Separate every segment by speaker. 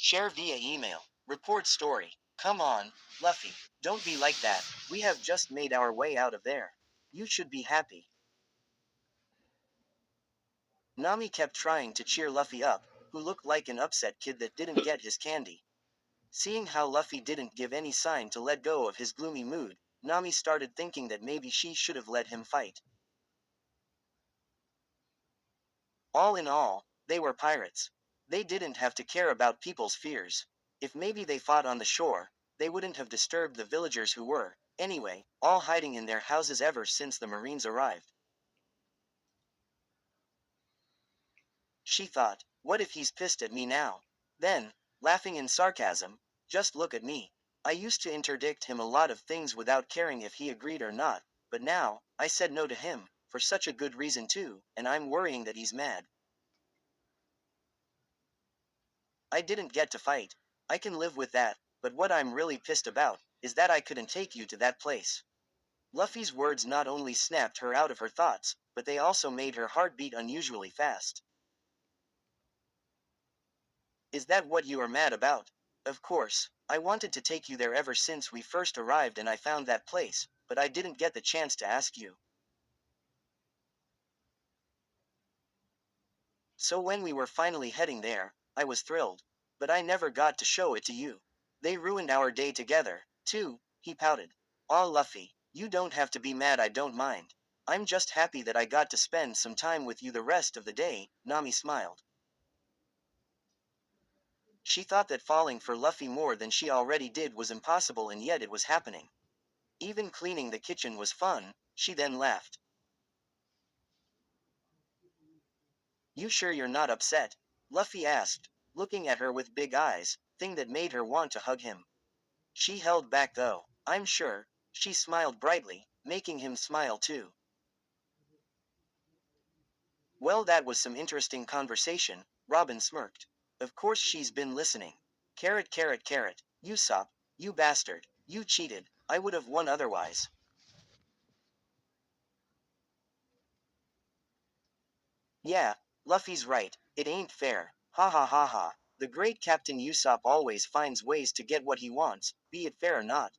Speaker 1: Share via email. Report story. Come on, Luffy. Don't be like that. We have just made our way out of there. You should be happy. Nami kept trying to cheer Luffy up, who looked like an upset kid that didn't get his candy. Seeing how Luffy didn't give any sign to let go of his gloomy mood, Nami started thinking that maybe she should have let him fight. All in all, they were pirates. They didn't have to care about people's fears. If maybe they fought on the shore, they wouldn't have disturbed the villagers who were, anyway, all hiding in their houses ever since the Marines arrived. She thought, what if he's pissed at me now? Then, laughing in sarcasm, just look at me. I used to interdict him a lot of things without caring if he agreed or not, but now, I said no to him, for such a good reason too, and I'm worrying that he's mad. I didn't get to fight. I can live with that, but what I'm really pissed about is that I couldn't take you to that place. Luffy's words not only snapped her out of her thoughts, but they also made her heart beat unusually fast. Is that what you are mad about? Of course, I wanted to take you there ever since we first arrived and I found that place, but I didn't get the chance to ask you. So when we were finally heading there, I was thrilled. But I never got to show it to you. They ruined our day together, too, he pouted. Aw Luffy, you don't have to be mad, I don't mind. I'm just happy that I got to spend some time with you the rest of the day, Nami smiled. She thought that falling for Luffy more than she already did was impossible and yet it was happening. Even cleaning the kitchen was fun, she then laughed. You sure you're not upset? Luffy asked, looking at her with big eyes, thing that made her want to hug him. She held back though. I'm sure. She smiled brightly, making him smile too. Well, that was some interesting conversation, Robin smirked. Of course she's been listening. Carrot, carrot, carrot. Usopp, you bastard. You cheated. I would have won otherwise. Yeah, Luffy's right. It ain't fair. Ha ha ha ha. The great Captain Usopp always finds ways to get what he wants, be it fair or not.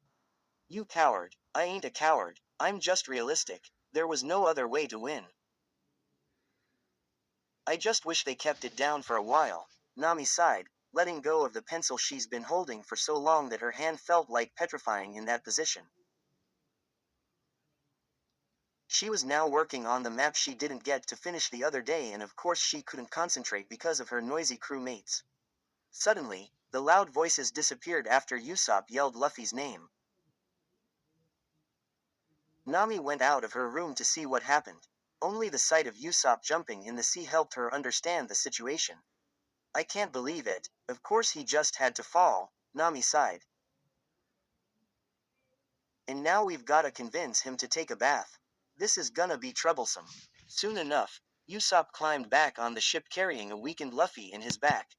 Speaker 1: You coward. I ain't a coward. I'm just realistic. There was no other way to win. I just wish they kept it down for a while. Nami sighed, letting go of the pencil she's been holding for so long that her hand felt like petrifying in that position. She was now working on the map she didn't get to finish the other day, and of course she couldn't concentrate because of her noisy crewmates. Suddenly, the loud voices disappeared after Usopp yelled Luffy's name. Nami went out of her room to see what happened. Only the sight of Usopp jumping in the sea helped her understand the situation. I can't believe it. Of course he just had to fall, Nami sighed. And now we've gotta convince him to take a bath. This is gonna be troublesome. Soon enough, Usopp climbed back on the ship carrying a weakened Luffy in his back.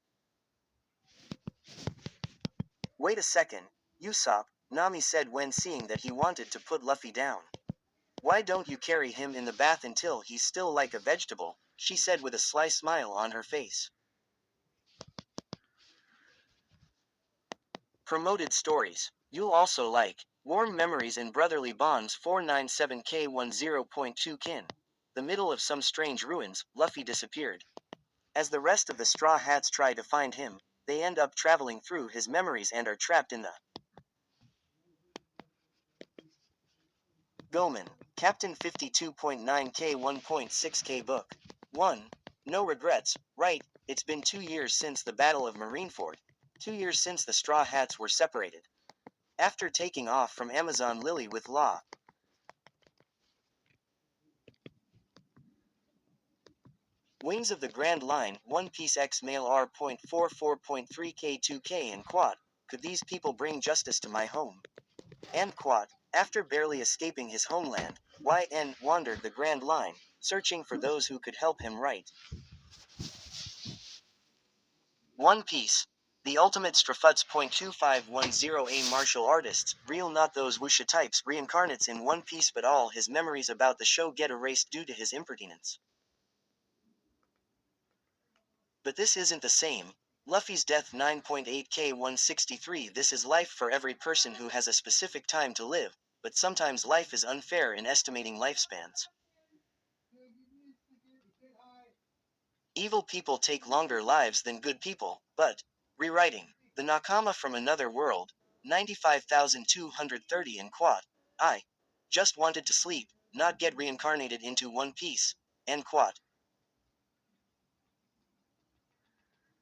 Speaker 1: Wait a second, Usopp, Nami said when seeing that he wanted to put Luffy down. Why don't you carry him in the bath until he's still like a vegetable, she said with a sly smile on her face. Promoted stories. You'll also like Warm Memories and Brotherly Bonds 497K10.2 Kin. The middle of some strange ruins, Luffy disappeared. As the rest of the Straw Hats try to find him, they end up traveling through his memories and are trapped in the Gomen, Captain 52.9K 1.6K book. 1. No regrets, right? It's been 2 years since the Battle of Marineford. 2 years since the Straw Hats were separated. After taking off from Amazon Lily with Law, Wings of the Grand Line, One Piece X Mail R.44.3K2K and Quad. Could these people bring justice to my home? And Quad, after barely escaping his homeland, YN wandered the Grand Line, searching for those who could help him right. One Piece. The ultimate Strafuts.2510 martial artists, real not those wuxia types, reincarnates in One Piece, but all his memories about the show get erased due to his impertinence. But this isn't the same. Luffy's death 9.8K 163. This is life for every person who has a specific time to live, but sometimes life is unfair in estimating lifespans. Evil people take longer lives than good people, but, rewriting, the Nakama from another world, 95,230 in quad. I just wanted to sleep, not get reincarnated into One Piece, end quad.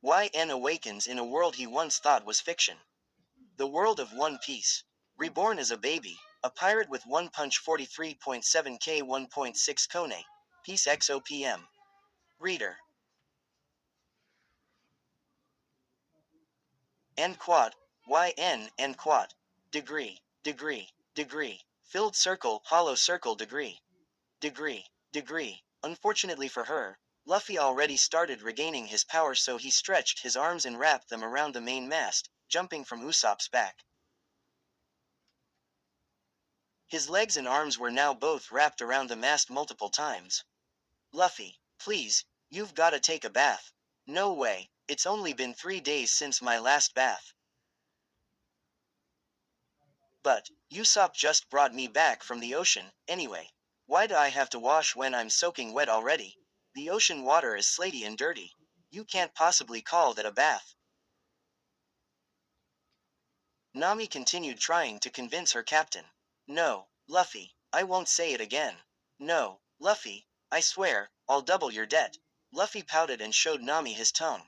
Speaker 1: YN awakens in a world he once thought was fiction. The world of One Piece. Reborn as a baby, a pirate with one punch 43.7k 1.6 Kone. Peace XOPM. Reader. N quad. YN N quad. Degree. Degree. Degree. Filled circle, hollow circle degree. Degree. Degree. Unfortunately for her, Luffy already started regaining his power, so he stretched his arms and wrapped them around the main mast, jumping from Usopp's back. His legs and arms were now both wrapped around the mast multiple times. Luffy, please, you've gotta take a bath. No way, it's only been 3 days since my last bath. But, Usopp just brought me back from the ocean, anyway. Why do I have to wash when I'm soaking wet already? The ocean water is slaty and dirty. You can't possibly call that a bath. Nami continued trying to convince her captain. No, Luffy, I won't say it again. No, Luffy, I swear, I'll double your debt. Luffy pouted and showed Nami his tongue.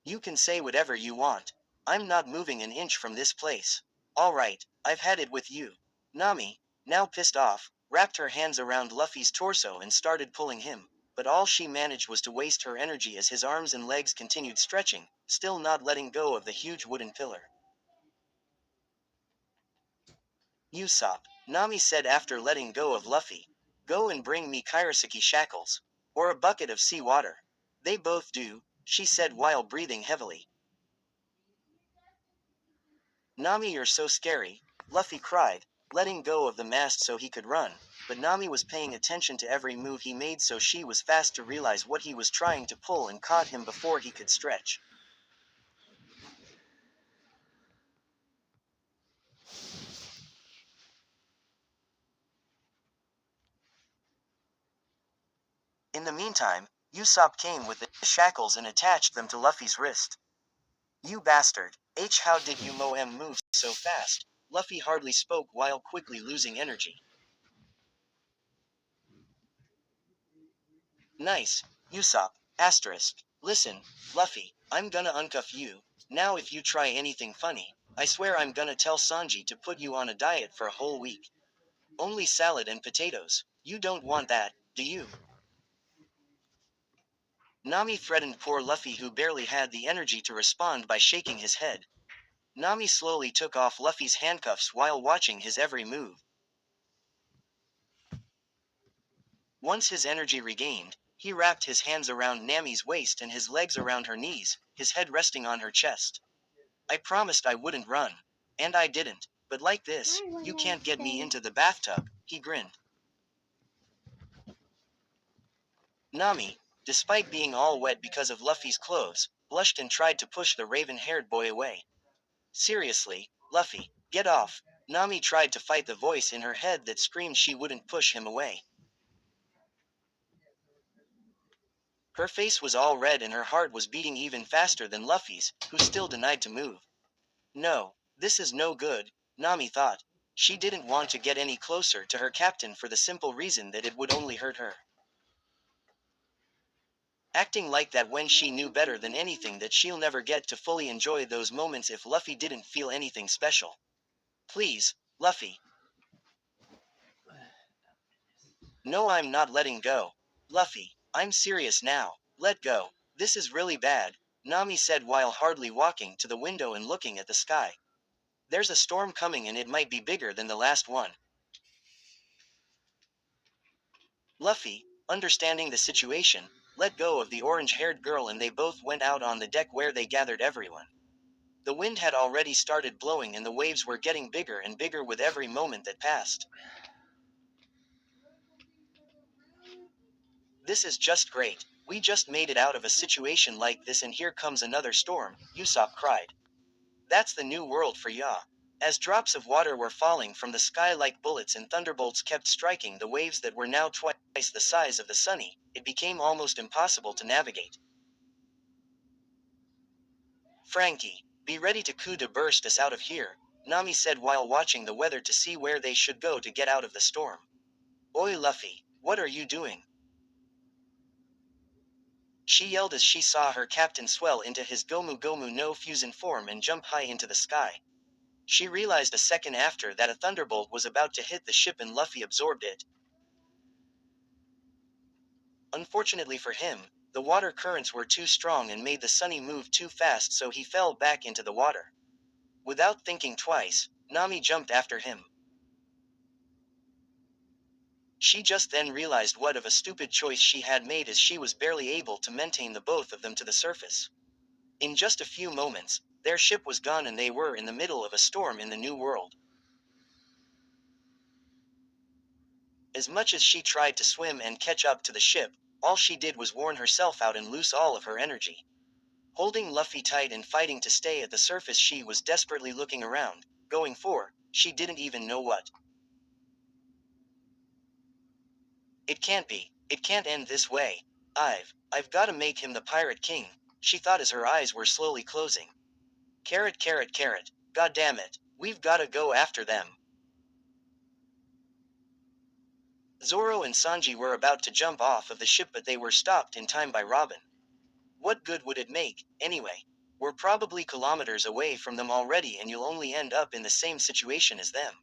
Speaker 1: You can say whatever you want. I'm not moving an inch from this place. Alright, I've had it with you. Nami, now pissed off, wrapped her hands around Luffy's torso and started pulling him, but all she managed was to waste her energy as his arms and legs continued stretching, still not letting go of the huge wooden pillar. Usopp, Nami said after letting go of Luffy. Go and bring me Kairoseki shackles. Or a bucket of seawater. They both do, she said while breathing heavily. Nami, you're so scary, Luffy cried, letting go of the mast so he could run, but Nami was paying attention to every move he made, so she was fast to realize what he was trying to pull and caught him before he could stretch. In the meantime, Usopp came with the shackles and attached them to Luffy's wrist. You bastard, how did you move so fast? Luffy hardly spoke while quickly losing energy. Nice, Usopp, asterisk. Listen, Luffy, I'm gonna uncuff you. Now if you try anything funny, I swear I'm gonna tell Sanji to put you on a diet for a whole week. Only salad and potatoes. You don't want that, do you? Nami threatened poor Luffy, who barely had the energy to respond, by shaking his head. Nami slowly took off Luffy's handcuffs while watching his every move. Once his energy regained, he wrapped his hands around Nami's waist and his legs around her knees, his head resting on her chest. I promised I wouldn't run. And I didn't. But like this, you can't get me into the bathtub, he grinned. Nami, despite being all wet because of Luffy's clothes, blushed and tried to push the raven-haired boy away. Seriously, Luffy, get off. Nami tried to fight the voice in her head that screamed she wouldn't push him away. Her face was all red and her heart was beating even faster than Luffy's, who still denied to move. No, this is no good, Nami thought. She didn't want to get any closer to her captain for the simple reason that it would only hurt her. Acting like that when she knew better than anything that she'll never get to fully enjoy those moments if Luffy didn't feel anything special. Please, Luffy. No, I'm not letting go. Luffy, I'm serious now. Let go. This is really bad, Nami said while hardly walking to the window and looking at the sky. There's a storm coming and it might be bigger than the last one. Luffy, understanding the situation, let go of the orange-haired girl and they both went out on the deck where they gathered everyone. The wind had already started blowing and the waves were getting bigger and bigger with every moment that passed. This is just great. We just made it out of a situation like this and here comes another storm, Usopp cried. That's the new world for ya. As drops of water were falling from the sky like bullets and thunderbolts kept striking the waves that were now twice the size of the Sunny, it became almost impossible to navigate. Frankie, be ready to coup de burst us out of here, Nami said while watching the weather to see where they should go to get out of the storm. Oi Luffy, what are you doing? She yelled as she saw her captain swell into his Gomu Gomu no Fusion form and jump high into the sky. She realized a second after that a thunderbolt was about to hit the ship and Luffy absorbed it. Unfortunately for him, the water currents were too strong and made the Sunny move too fast so he fell back into the water. Without thinking twice, Nami jumped after him. She just then realized what of a stupid choice she had made as she was barely able to maintain the both of them to the surface. In just a few moments, their ship was gone and they were in the middle of a storm in the New World. As much as she tried to swim and catch up to the ship, all she did was worn herself out and lose all of her energy. Holding Luffy tight and fighting to stay at the surface, she was desperately looking around, going for, she didn't even know what. It can't be, it can't end this way. I've gotta make him the Pirate King, she thought as her eyes were slowly closing. Carrot, carrot, carrot, god damn it, we've gotta go after them. Zoro and Sanji were about to jump off of the ship but they were stopped in time by Robin. What good would it make, anyway? We're probably kilometers away from them already and you'll only end up in the same situation as them.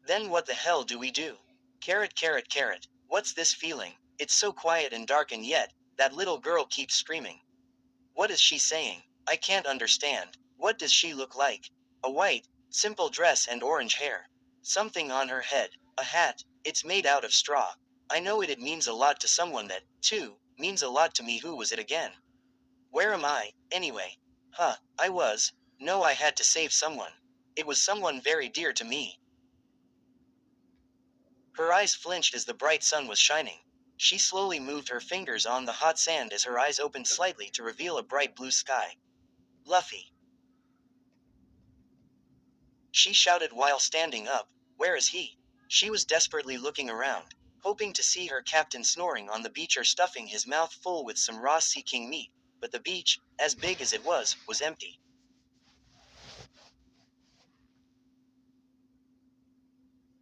Speaker 1: Then what the hell do we do? Carrot, carrot, carrot, what's this feeling? It's so quiet and dark and yet, that little girl keeps screaming. What is she saying? I can't understand. What does she look like? A white, simple dress and orange hair. Something on her head. A hat. It's made out of straw. I know it means a lot to someone that, too, means a lot to me. Who was it again? Where am I, anyway? No, I had to save someone. It was someone very dear to me. Her eyes flinched as the bright sun was shining. She slowly moved her fingers on the hot sand as her eyes opened slightly to reveal a bright blue sky. Luffy, she shouted while standing up. Where is he? She was desperately looking around, hoping to see her captain snoring on the beach or stuffing his mouth full with some raw sea king meat, but the beach, as big as it was empty.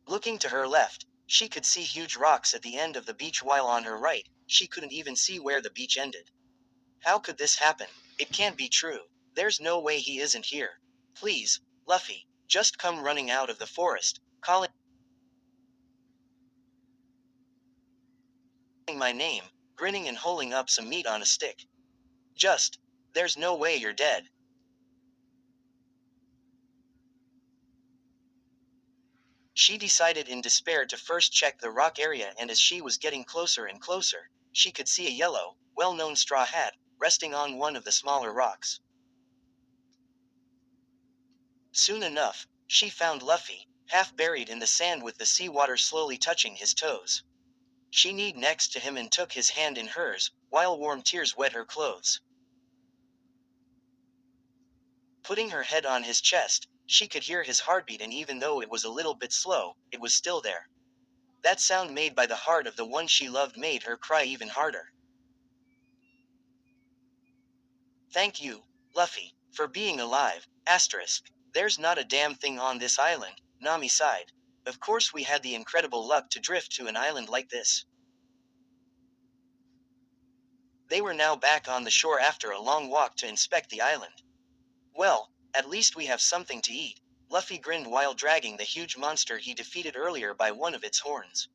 Speaker 1: Looking to her left, she could see huge rocks at the end of the beach while on her right, she couldn't even see where the beach ended. How could this happen? It can't be true. There's no way he isn't here. Please, Luffy, just come running out of the forest, calling my name, grinning and holding up some meat on a stick. Just, there's no way you're dead. She decided in despair to first check the rock area, and as she was getting closer and closer, she could see a yellow, well-known straw hat, resting on one of the smaller rocks. Soon enough, she found Luffy, half buried in the sand with the seawater slowly touching his toes. She kneed next to him and took his hand in hers, while warm tears wet her clothes. Putting her head on his chest, she could hear his heartbeat, and even though it was a little bit slow, it was still there. That sound made by the heart of the one she loved made her cry even harder. Thank you, Luffy, for being alive. Asterisk. There's not a damn thing on this island, Nami sighed. Of course we had the incredible luck to drift to an island like this. They were now back on the shore after a long walk to inspect the island. Well, at least we have something to eat. Luffy grinned while dragging the huge monster he defeated earlier by one of its horns.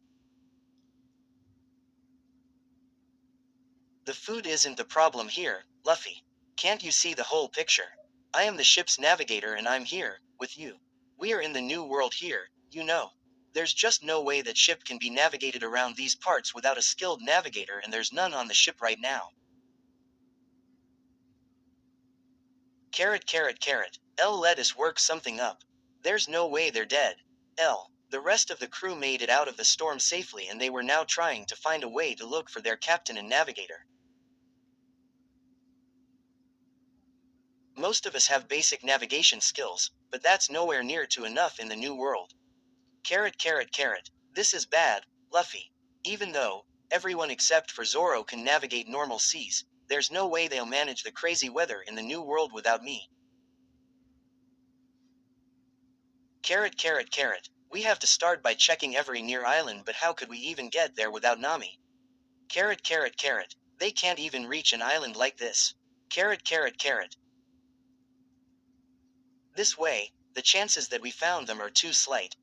Speaker 1: The food isn't the problem here, Luffy. Can't you see the whole picture? I am the ship's navigator and I'm here, with you. We are in the new world here, you know. There's just no way that ship can be navigated around these parts without a skilled navigator, and there's none on the ship right now. Carrot, carrot, carrot. Let us work something up. There's no way they're dead. The rest of the crew made it out of the storm safely and they were now trying to find a way to look for their captain and navigator. Most of us have basic navigation skills, but that's nowhere near to enough in the new world. Carrot carrot carrot. This is bad, Luffy. Even though everyone except for Zoro can navigate normal seas, there's no way they'll manage the crazy weather in the new world without me. Carrot carrot carrot. We have to start by checking every near island, but how could we even get there without Nami? Carrot carrot carrot. They can't even reach an island like this. Carrot carrot carrot. This way, the chances that we found them are too slight.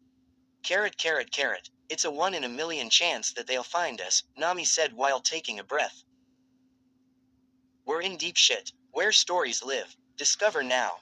Speaker 1: Carrot carrot carrot. It's a 1 in a million chance that they'll find us, Nami said while taking a breath. We're in deep shit. Where stories live. Discover now.